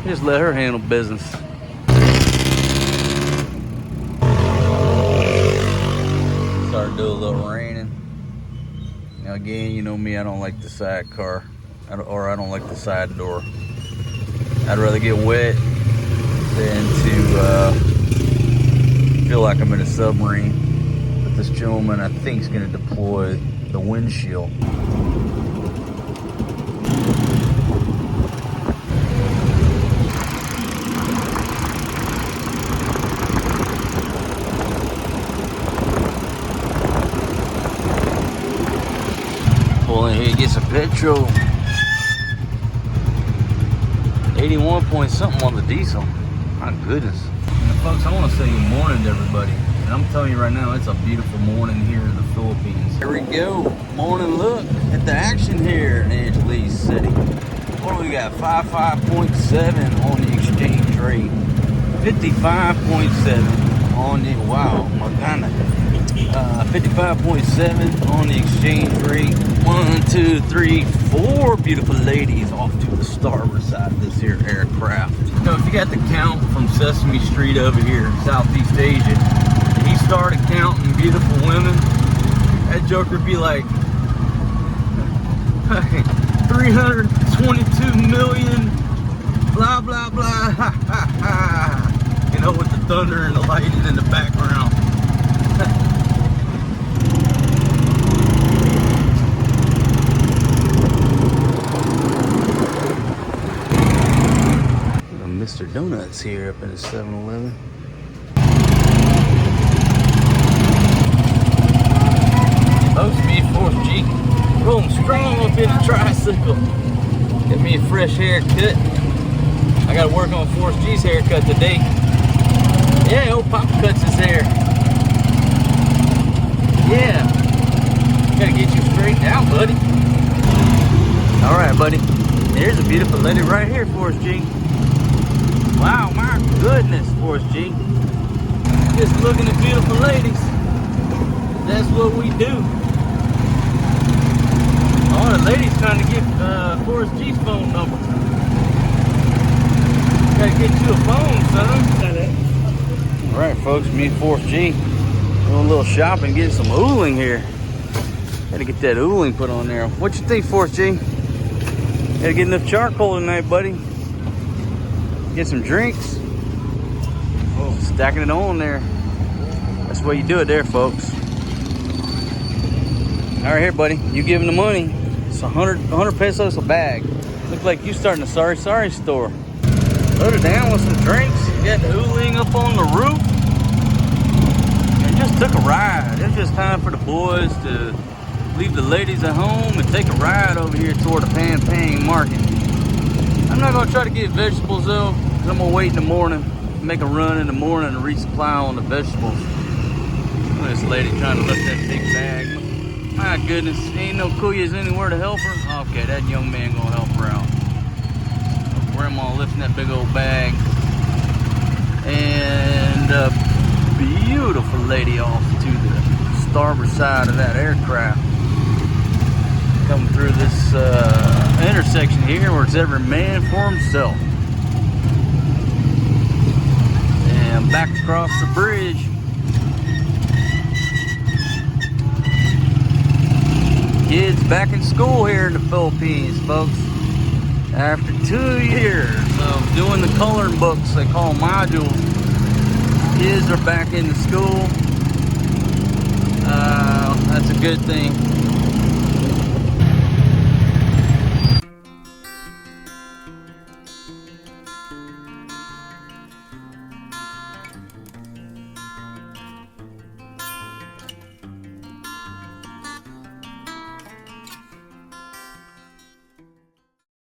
Just let her handle business. Started doing a little raining. Now again, you know me, I don't like the side car, or I don't like the side door. I'd rather get wet than to feel like I'm in a submarine. But this gentleman, I think, is going to deploy the windshield. Pull in here, get some petrol. 81 point something on the diesel. My goodness. Now, folks, I want to say good morning to everybody. And I'm telling you right now, it's a beautiful morning here in the Philippines. Here we go. Morning look at the action here in Angeles City. What do we got? 55.7 on the exchange rate. 55.7 on the, wow, Magana. 55.7 on the exchange rate. 1, 2, 3, 4 beautiful ladies off to the starboard side of this here aircraft. You know, if you got the count from Sesame Street over here in Southeast Asia, he started counting beautiful women, that joker would be like 322 million, blah, blah, blah, ha, ha, ha. You know, with the thunder and the lightning in the background. Mr. Donuts here up in the 7-Eleven. Folks, me Forrest G rolling strong up in the tricycle. Get me a fresh haircut. I gotta work on Forrest G's haircut today. Yeah, old Papa cuts his hair. Yeah. Gotta get you straightened out, buddy. Alright, buddy. There's a beautiful lady right here, Forrest G. Wow, my goodness, Forrest G. Just looking at beautiful ladies. That's what we do. Oh, the lady's trying to get Forrest G's phone number. Gotta get you a phone, son. Alright, folks, me and Forrest G doing a little shopping, getting some ooling here. Gotta get that ooling put on there. What you think, Forrest G? Gotta get enough charcoal tonight, buddy. Get some drinks. Oh, stacking it on there. That's the way you do it there, folks. All right, here, buddy. You give him the money. It's 100 pesos a bag. Look like you starting a sorry store. Load it down with some drinks. You got the ooling up on the roof. And just took a ride. It's just time for the boys to leave the ladies at home and take a ride over here toward the Pampang market. I'm not gonna try to get vegetables though, because I'm gonna wait in the morning, make a run in the morning to resupply on the vegetables. Look at this lady trying to lift that big bag. My goodness, ain't no kuyas anywhere to help her. Okay, that young man gonna help her out. Grandma lifting that big old bag. And a beautiful lady off to the starboard side of that aircraft. Coming through this intersection here where it's every man for himself. And back across the bridge. Kids back in school here in the Philippines, folks. After 2 years of doing the coloring books, they call them modules, kids are back into school. That's a good thing.